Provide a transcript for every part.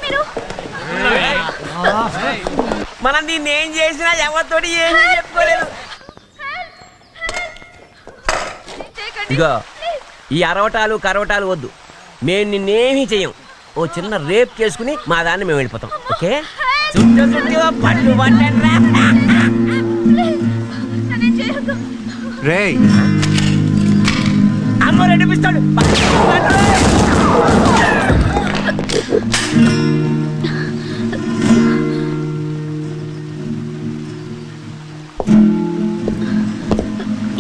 మీరు? మనం దీన్ని ఏం చేసినా ఎవరితోటి ఏమీ చెప్పుకోలేదు. ఇగో ఈ అరవటాలు కరవటాలు వద్దు, మేము నిన్నేమీ చెయ్యం. ఓ చిన్న రేప్ చేసుకుని మా దాన్ని మేము వెళ్ళిపోతాం. ఓకే? చుట్టూ చుట్టూ పట్టు పట్టండి. రేయ్ అమ్మో రెండు పిస్తాడు.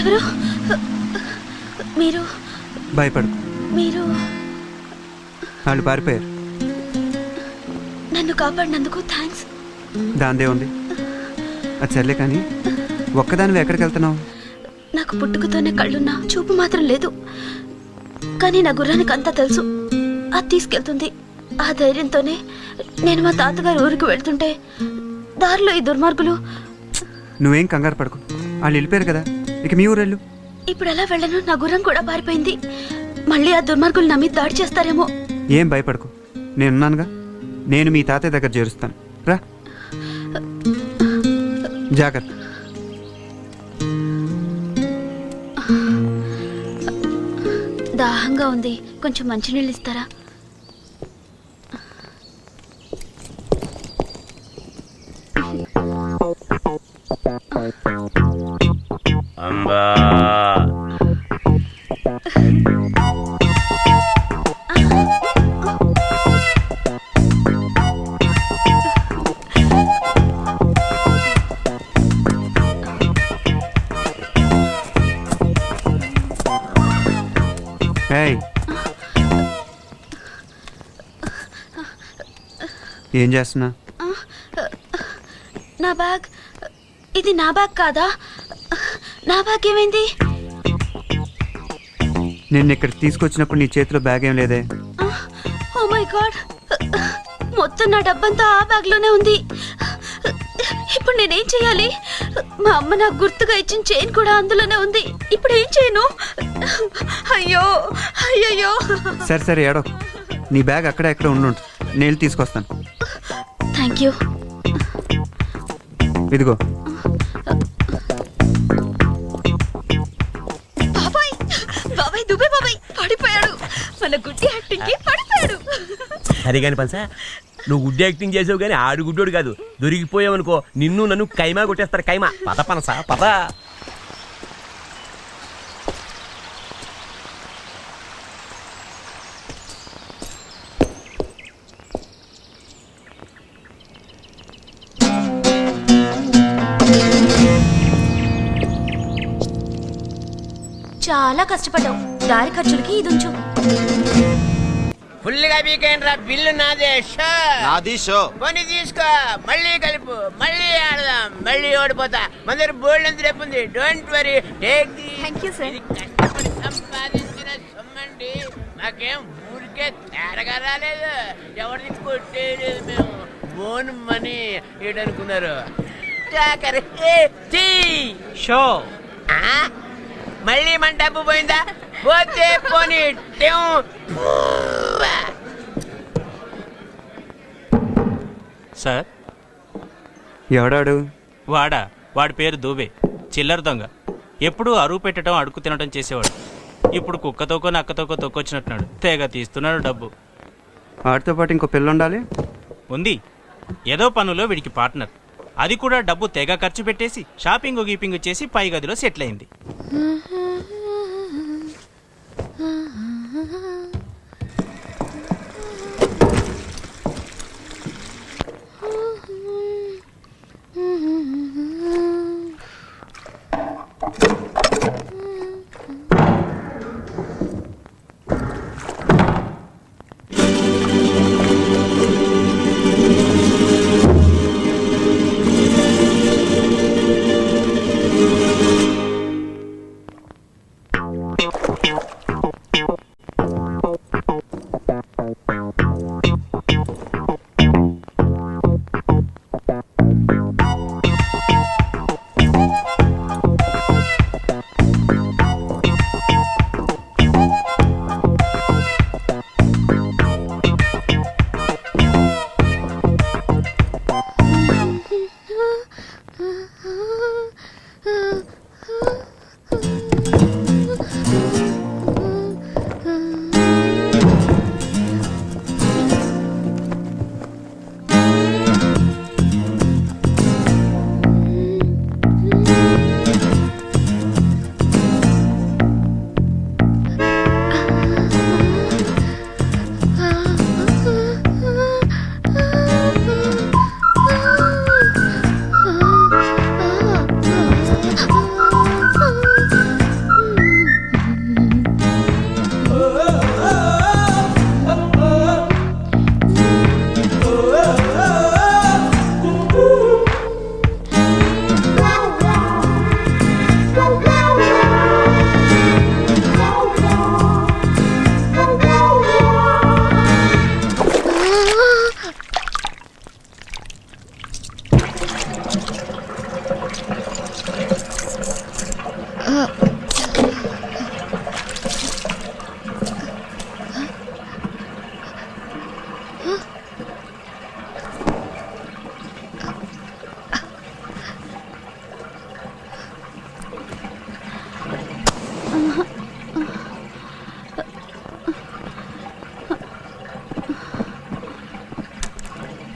ఎవరు మీరు? భయపడు, మీరు వాళ్ళు పారిపోయారు. నన్ను కాపాడినందుకు థ్యాంక్స్. దాందే ఉంది. అది సర్లే కానీ ఒక్కదానివి ఎక్కడికి వెళ్తున్నావు? నాకు పుట్టుకతోనే కళ్ళున్నా చూపు మాత్రం లేదు. కానీ నా గుర్రానికి అంతా తెలుసు, అది తీసుకెళ్తుంది. ఆ ధైర్యంతోనే నేను మా తాతగారు ఊరికి వెళ్తుంటే దారిలో ఈ దుర్మార్గులు. నువ్వేం కంగారు పడకు, వాళ్ళు వెళ్ళిపోయారు కదా, ఇక మీ ఊరెళ్ళు. ఇప్పుడు ఎలా వెళ్ళను? నా గుర్రం కూడా పారిపోయింది. మళ్ళీ ఆ దుర్మార్గులు నా మీద దాడి చేస్తారేమో. ఏం భయపడకు, నేనున్నానుగా. నేను మీ తాతయ్య దగ్గర చేరుస్తాను, రా. జాగ్రత్త. దాహంగా ఉంది, కొంచెం మంచినీళ్ళు ఇస్తారా? అంబా ఏం చేస్తున్నా? నా బ్యాగ్. ఇది నా బ్యాగ్ కాదా? నా బ్యాగ్ ఏమైంది? నేను ఇక్కడ తీసుకొచ్చినప్పుడు నీ చేతిలో బ్యాగ్ ఏం లేదే. ఓ మై గాడ్, మొత్తం నా డబ్బంతా ఆ బ్యాగ్ లోనే ఉంది. ఇప్పుడు నేనేం చేయాలి? మా అమ్మ నాకు గుర్తుగా ఇచ్చిన చైన్ కూడా అందులోనే ఉంది. ఇప్పుడు ఏం చేయను? అయ్యో అయ్యయ్యో. సరే సరే ఏడో, నీ బ్యాగ్ అక్కడ ఎక్కడ ఉండు, నేను తీసుకొస్తాను. Thank you. ఇదిగో. బాబాయ్ బాబాయ్ దుబే బాబాయ్ పడిపోయాడు. మన గుడ్డి యాక్టింగ్ కి పడిపోయాడు. సరే కాని పల్సా, నువ్వు గుడ్డి యాక్టింగ్ చేసావు కానీ ఆడు గుడ్డోడు కాదు. దొరికిపోయావు అనుకో, నిన్ను నన్ను కైమా కొట్టేస్తారు. కైమా పద పనసా పద. చాలా కష్టపడ్డావు, దారి ఖర్చులకి ఇది ఉంచు. ఫుల్గా వీకెండ్ బిల్లు నాదే. నాది షో. కొని తీసుకో, మళ్ళీ కలుపు, మళ్ళీ ఆడదాం, మళ్ళీ ఓడిపోతా. మన దగ్గర బోల్డ్ ఎంత రేపు ఉంది. Don't worry, take the. Thank you sir. ఇది కష్టపడి సంపాదించిన సొమ్మండి, మాకేం ఊరికే తేరగా రాలేదు. ఎవరిని కొట్టేయలేదు మేము. ఓన్ మనీ ఏటనుకున్నారు? షో. మళ్ళీ మన డబ్బు పోయిందా? పోతే పోనీ. సార్. ఎవడాడు? వాడి పేరు దూబే, చిల్లర దొంగ. ఎప్పుడు అరువు పెట్టడం, అడుగు తినడం చేసేవాడు. ఇప్పుడు కుక్కతోకో నక్కతోకో తొక్కొచ్చినట్టున్నాడు. తెగ తీస్తున్నాడు డబ్బు. వాటితో పాటు ఇంకో పిల్ల ఉండాలి. ఉంది, ఏదో పనులో వీడికి పార్ట్నర్. అది కూడా డబ్బు తెగ ఖర్చు పెట్టేసి షాపింగ్ గీపింగ్ చేసి పై గదిలో సెటిల్ అయింది.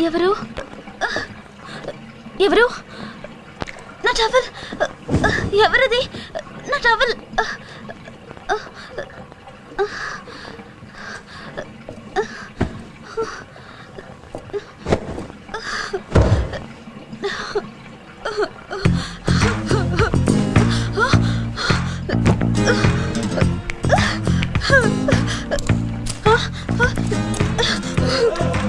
ఎవరు ఎవరు? నా టవల్ ఎవరిది? నా టవల్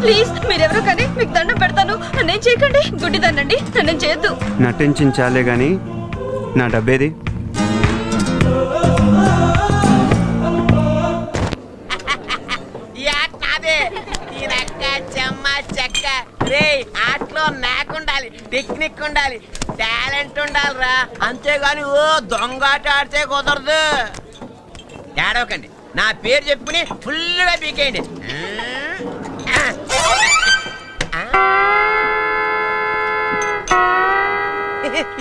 ప్లీజ్ మీరెవరో కానీ మీకు దండం పెడతాను. నన్నేం చేయకండి. గుడ్డిదాన్నండి, నన్నేం చేయొద్దు. నటించాలే గాని నా డబ్బేది? ఆటలో నాకుండాలి, టెక్నిక్ ఉండాలి, టాలెంట్ ఉండాలిరా. అంతేగాని ఓ దొంగాట ఆడితే కుదరదు. ఏడవకండి, నా పేరు చెప్పుకుని ఫుల్గా పీకేయండి.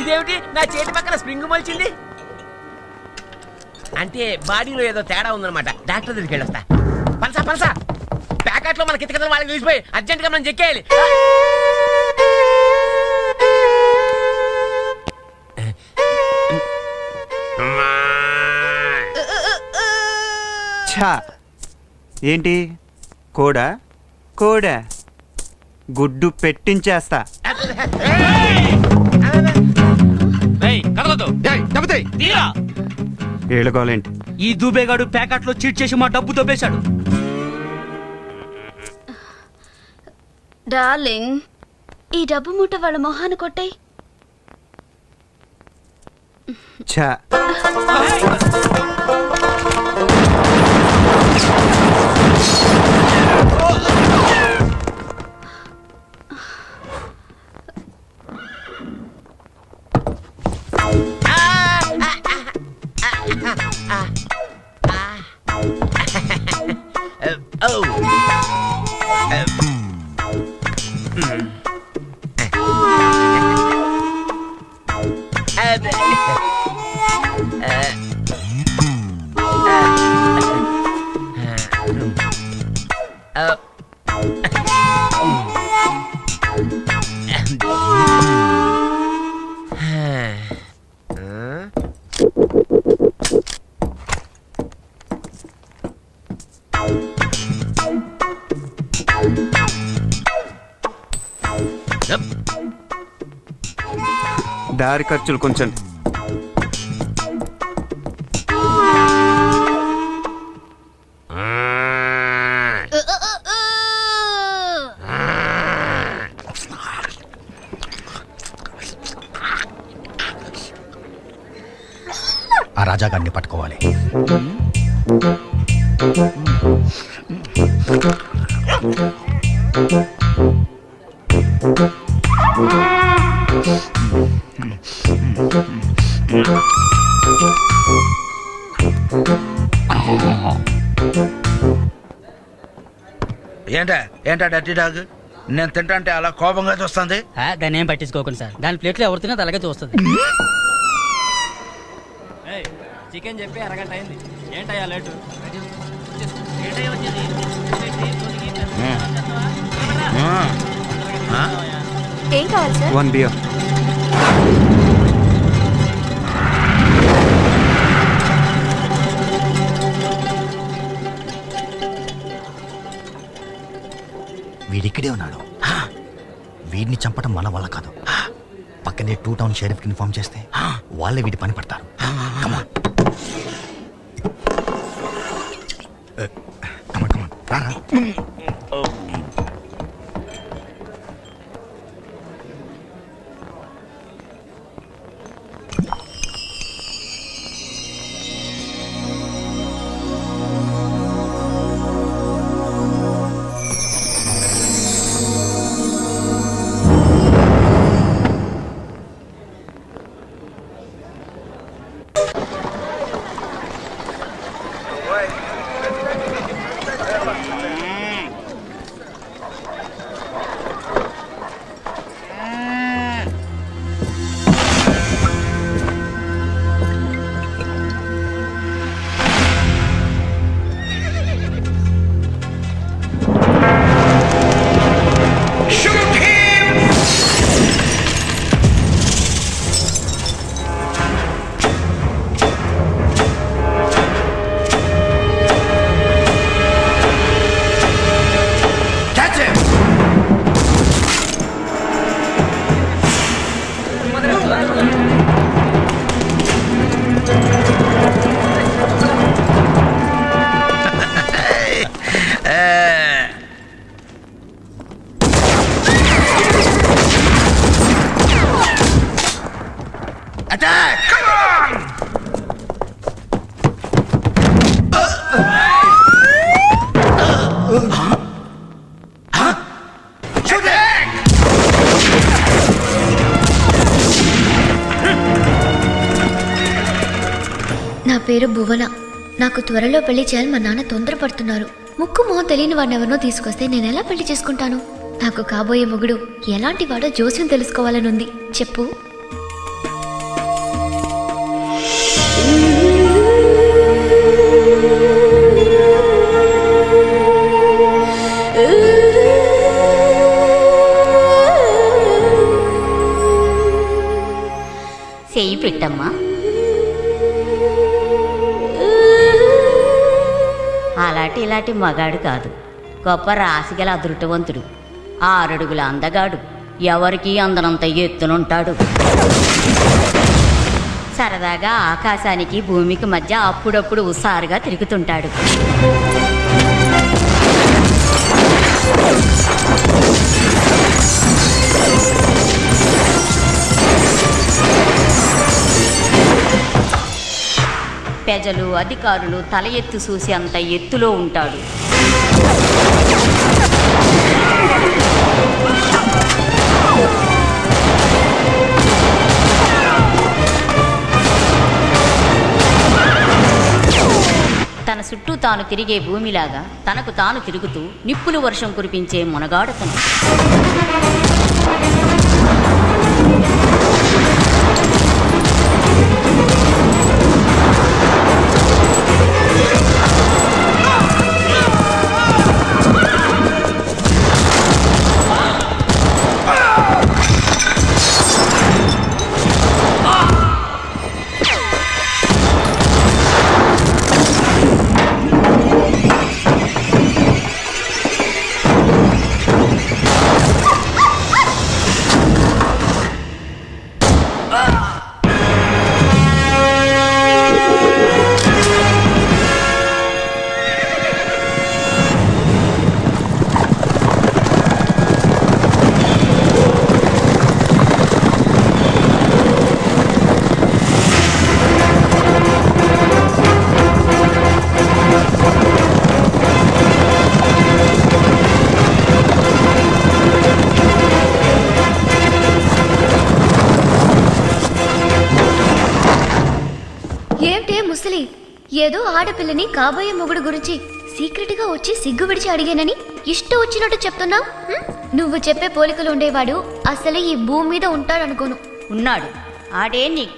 ఇదేమిటి నా చేతి పక్కన స్ప్రింగ్ మొలిచింది? అంటే బాడీలో ఏదో తేడా ఉందన్నమాట. డాక్టర్ దగ్గరికి వెళ్ళొస్తా. పనసా పనసా ప్యాకెట్ లో మన కితకితలు వాళ్ళకి చూసిపోయి అర్జెంట్ గా మనం చెక్కేయాలి. ఛా, ఏంటి కోడా? కోడా గుడ్డు పెట్టించేస్తా. ఏళ్ళగోలేంటి? ఈ దూబేగాడు ప్యాకెట్ లో చీట్ చేసి మా డబ్బు దొబ్బేశాడు. డార్లింగ్, ఈ డబ్బు మూట వాళ్ళ మొహాన్ని కొట్టాయి. ఛా, దారి ఖర్చులు కొంచెం. ఆ రాజాగాడిని పట్టుకోవాలి. ఏంటా డర్టీ డాగ్? నేను తింటా అలా కోపంగా చూస్తుంది. దాన్ని ఏం పట్టించుకోకండి సార్. దాని ప్లేట్లో ఎవరు తిన్నా అలాగే చూస్తుంది. చికెన్ చెప్పి అరగంట అయింది. ఏంటయ్యా లేటు? ఏం కావాలి సార్? 1 బియర్. వీడిక్కడే ఉన్నాడు. వీడిని చంపడం మన వల్ల కాదు. పక్కనే 2 టౌన్ షెరీఫ్కి ఇన్ఫార్మ్ చేస్తే వాళ్ళే వీడి పని పడతారు. Come on. రారా. నా పేరు భువన. నాకు త్వరలో పెళ్లి చేయాలి మా నాన్న తొందరపడుతున్నారు. ముక్కు మొహం తెలియని వాడిని ఎవరినో తీసుకొస్తే నేను ఎలా పెళ్లి చేసుకుంటాను? నాకు కాబోయే మొగుడు ఎలాంటి వాడో జోస్యం తెలుసుకోవాలని ఉంది. చెప్పు. చెయ్యి పెట్టమ్మా. అలాంటి ఇలాంటి మగాడు కాదు, గొప్ప రాశిగల అదృష్టవంతుడు, 6 అడుగుల అందగాడు, ఎవరికీ అందనంత ఎత్తునుంటాడు. సరదాగా ఆకాశానికి భూమికి మధ్య అప్పుడప్పుడు హుషారుగా తిరుగుతుంటాడు. ప్రజలు అధికారులు తల ఎత్తు చూసి అంత ఎత్తులో ఉంటాడు. తన చుట్టూ తాను తిరిగే భూమిలాగా తనకు తాను తిరుగుతూ నిప్పులు వర్షం కురిపించే మునగాడతను. ముసలి ఏదో ఆడపిల్లని కాబోయే మొగుడు గురించి సీక్రెట్ గా వచ్చి సిగ్గు విడిచి అడిగానని ఇష్టం వచ్చినట్టు చెప్తున్నావు. నువ్వు చెప్పే పోలికలు ఉండేవాడు అసలే ఈ భూమి మీద ఉంటాడనుకోను. ఉన్నాడు. ఆడే నీకు